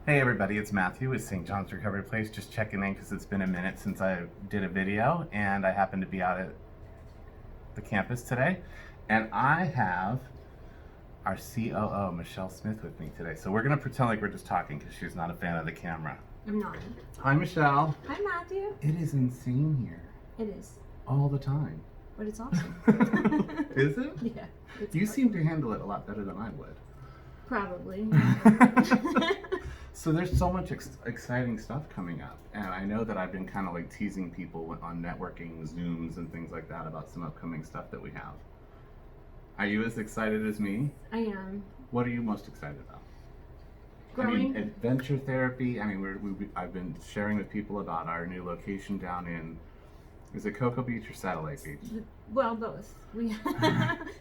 Hey everybody, it's Matthew with St. John's Recovery Place. Just checking in because it's been a minute since I did a video, and I happened to be out at the campus today. And I have our COO, Michelle Smith, with me today. So we're going to pretend like we're just talking because she's not a fan of the camera. I'm not. Hi, Michelle. Hi, Matthew. It is insane here. It is. All the time. But it's awesome. Is it? Yeah. You seem to handle it a lot better than I would. Probably. So there's so much exciting stuff coming up, and I know that I've been kind of like teasing people on networking Zooms and things like that about some upcoming stuff that we have. Are you as excited as me? I am. What are you most excited about? Growing. I mean, adventure therapy. I mean, I've been sharing with people about our new location down in, is it Cocoa Beach or Satellite Beach? Well, both.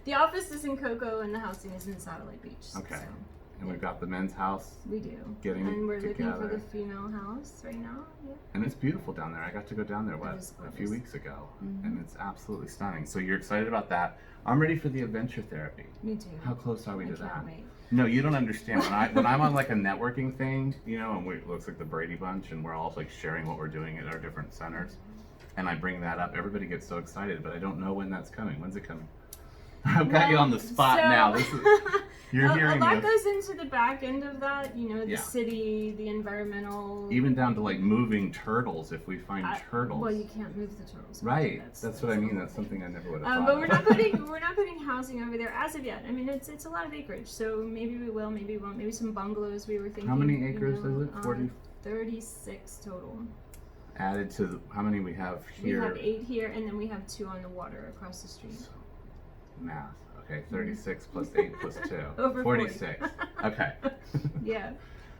The office is in Cocoa and the housing is in Satellite Beach. Okay. So, and we've got the men's house. we do. Getting and we're together. looking for the female house right now. Yeah. And it's beautiful down there. I got to go down there, It is a few gorgeous. weeks ago, Mhm. and it's absolutely stunning. So you're excited about that. I'm ready for the adventure therapy. Me too. How close are we I to can't that? wait. No, you don't understand. When I'm on like a networking thing, you know, and it looks like the Brady Bunch, and we're all like sharing what we're doing at our different centers, and I bring that up, everybody gets so excited, but I don't know when that's coming. When's it coming? I've got you on the spot now. This is you're hearing a lot this. goes into the back end of that. You know, the Yeah. city, the environmental. Even down to like moving turtles if we find turtles. Well, you can't move the turtles. Right. That's what I mean. the That's whole thing. something I never would have thought But of. we're not putting housing over there as of yet. I mean, it's a lot of acreage, so maybe we will, maybe we won't. Maybe some bungalows. We were thinking. How many acres is it? 40? 36 total. Added to how many we have here? We have 8 here, and then we have 2 on the water across the street. Math. Okay, 36 plus 8 plus 2. Over 46. Okay. Yeah.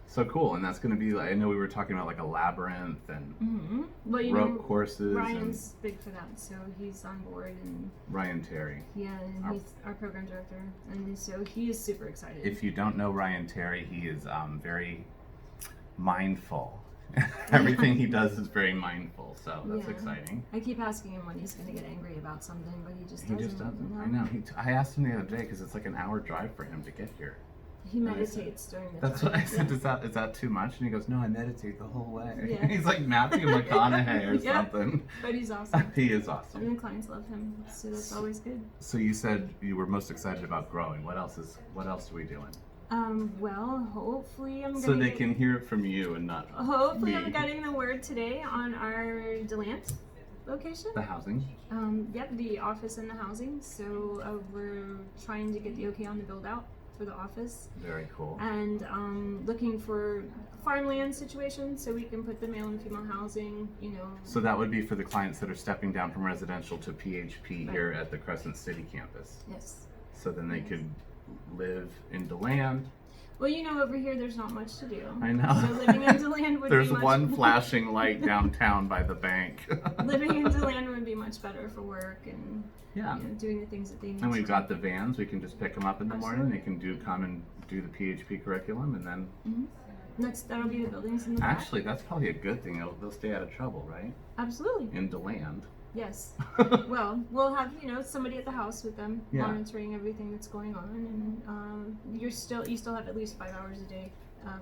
So cool, and that's going to be, I know we were talking about like a labyrinth and Mm-hmm. Well, you rope know, courses. Ryan's big for that, so he's on board, and Ryan Terry. yeah, and he's our program director, and so he is super excited. If you don't know Ryan Terry, he is very mindful. Everything he does is very mindful, so that's Yeah. exciting. I keep asking him when he's going to get angry about something, but he just He doesn't. just doesn't. No. I know. I asked him the other day because it's like an hour drive for him to get here. He And I said- meditates during the That's drive. what I said. Yeah. Is that too much? And he goes, no, I meditate the whole way. Yeah. He's like Matthew McConaughey or Yeah. something. But he's awesome. He is awesome. And the clients love him, so that's always good. So you said you were most excited about growing. What else are we doing? Well, hopefully I'm So gonna they get- can hear it from you and not Hopefully me. I'm getting the word today on our Delant location. The housing. Yep, the office and the housing. So we're trying to get the okay on the build out for the office, Very cool. and looking for farmland situations so we can put the male and female housing. You know. So that would be for the clients that are stepping down from residential to PHP Right. here at the Crescent City campus. Yes. So then they Yes. could live in DeLand. Well, you know, over here there's not much to do. I know. So living in DeLand would There's be much one flashing light downtown by the bank. living in DeLand would be much better for work and Yeah. you know, doing the things that they need. And we've to got the vans. We can just pick them up in the morning. They Absolutely. can come and do the PHP curriculum, and then do. That'll be the buildings in the back. actually that's probably a good thing. They'll stay out of trouble, right? Absolutely. In DeLand. Yes. Well, we'll have somebody at the house with them Yeah. monitoring everything that's going on, and you still have at least 5 hours a day,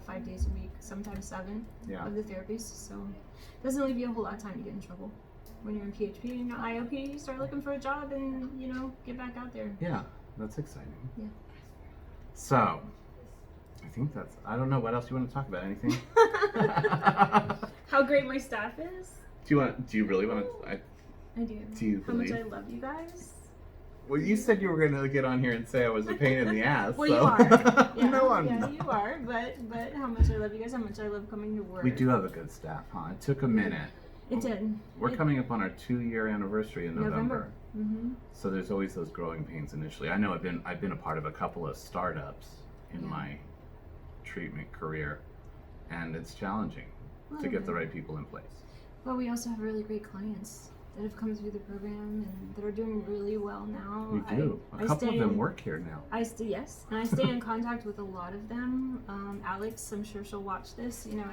5 days a week, sometimes 7 Yeah. of the therapies. So it doesn't leave you a whole lot of time to get in trouble when you're in PHP and IOP. You start looking for a job and get back out there. Yeah, that's exciting. Yeah. So, I think I don't know what else you want to talk about. Anything? How great my staff is. Do you really want to? I do. Do you How much believe? I love you guys. Well, you said you were going to get on here and say I was a pain in the ass. Well, so. you are. Yeah, No, I'm yeah, not. you are. But how much I love you guys. How much I love coming to work. We do have a good staff, huh? It took a minute. It did. We're coming up on our 2-year anniversary in November. Mm-hmm. So there's always those growing pains initially. I know I've been a part of a couple of startups in Yeah. my treatment career, and it's challenging to Little get the bit. right people in place. Well, we also have really great clients. that have come through the program and that are doing really well now. We do. A couple of them work here now. Yes, and I stay in contact with a lot of them. Alex, I'm sure she'll watch this. You know,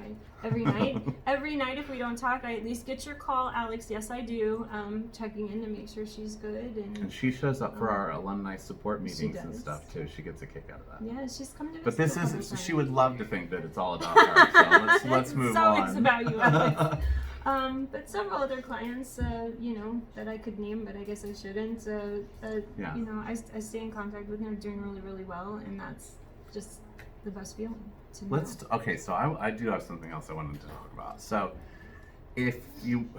every night if we don't talk, I at least get your call, Alex. Yes, I do. Checking in to make sure she's good, and she shows up for our alumni support meetings and does. stuff too. She gets a kick out of that. Yeah, she's come to. But this is she would love to think that it's all about her. So let's move on. So it's about you, Alex. But several other clients, you know, that I could name, but I guess I shouldn't. Yeah. You know, I stay in contact with them, doing really, really well, and that's just the best feeling to know. Okay, so I do have something else I wanted to talk about. So if you,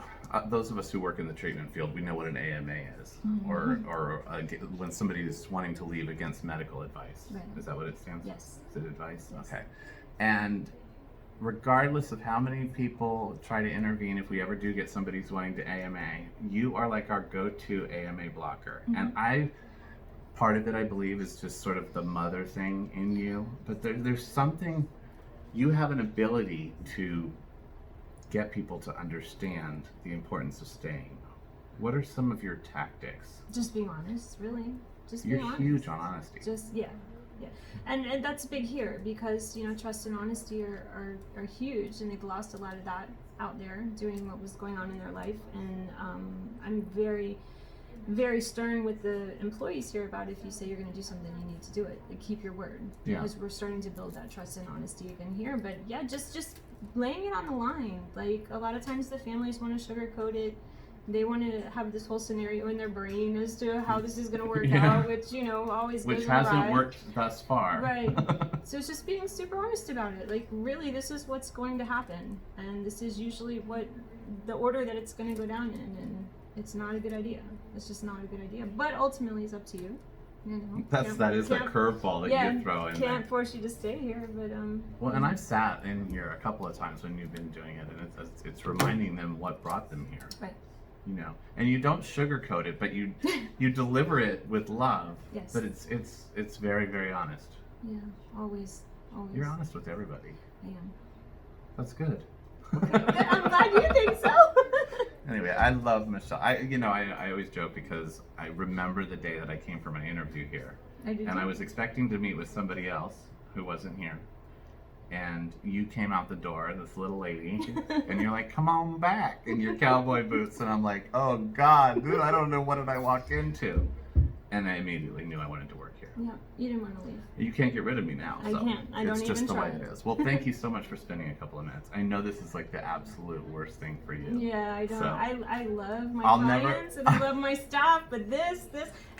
those of us who work in the treatment field, we know what an AMA is, or when somebody is wanting to leave against medical advice. Right. Is that what it stands for? Yes. Is it advice? Yes. Okay. And regardless of how many people try to intervene, if we ever do get somebody who's wanting to AMA, you are like our go-to AMA blocker. And part of it, I believe, is just sort of the mother thing in you. But there's something, you have an ability to get people to understand the importance of staying. What are some of your tactics? Just being honest, really. Just being honest. You're huge on honesty. Yeah. And that's big here because, you know, trust and honesty are huge, and they've lost a lot of that out there doing what was going on in their life. And I'm very, very stern with the employees here about if you say you're going to do something, you need to do it. Like, keep your word. Yeah. Because we're starting to build that trust and honesty again here. But yeah, just laying it on the line. Like, a lot of times the families want to sugarcoat it. They want to have this whole scenario in their brain as to how this is going to work out, which, you know, always goes awry. Which hasn't worked thus far. Right. So it's just being super honest about it. Like, really, this is what's going to happen. And this is usually what the order that it's going to go down in. And it's not a good idea. It's just not a good idea. But ultimately, it's up to you. You know, that is the curveball that you throw in there. Can't force you to stay here, but well, and I've sat in here a couple of times when you've been doing it, and it's reminding them what brought them here. Right. You know, and you don't sugarcoat it, but you deliver it with love. Yes. But it's very, very honest. Yeah, always. You're honest with everybody. I am. That's good. Okay, good. I'm glad you think so. Anyway, I love Michelle. I always joke because I remember the day that I came for my interview here. I do. And I was expecting to meet with somebody else who wasn't here. And you came out the door, this little lady, and you're like, come on back in your cowboy boots. And I'm like, oh God, dude, I don't know what did I walk into. And I immediately knew I wanted to work here. Yeah, you didn't want to leave. You can't get rid of me now. I can't. I don't even try. It's just the way it is. Well, thank you so much for spending a couple of minutes. I know this is like the absolute worst thing for you. Yeah, I don't. So, I love my clients and I love my staff, but this,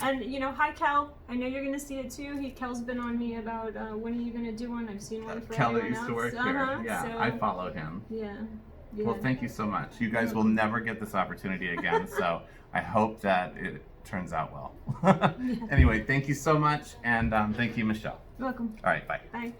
and you know, hi Kel. I know you're gonna see it too. Kel's been on me about when are you gonna do one? I've seen one for Kel everyone that used else. to work here. Yeah, so, I follow him. Yeah. Well, thank you so much. You guys will never get this opportunity again, so I hope that it turns out well. Anyway, thank you so much, and thank you, Michelle. You're welcome. All right, bye. Bye.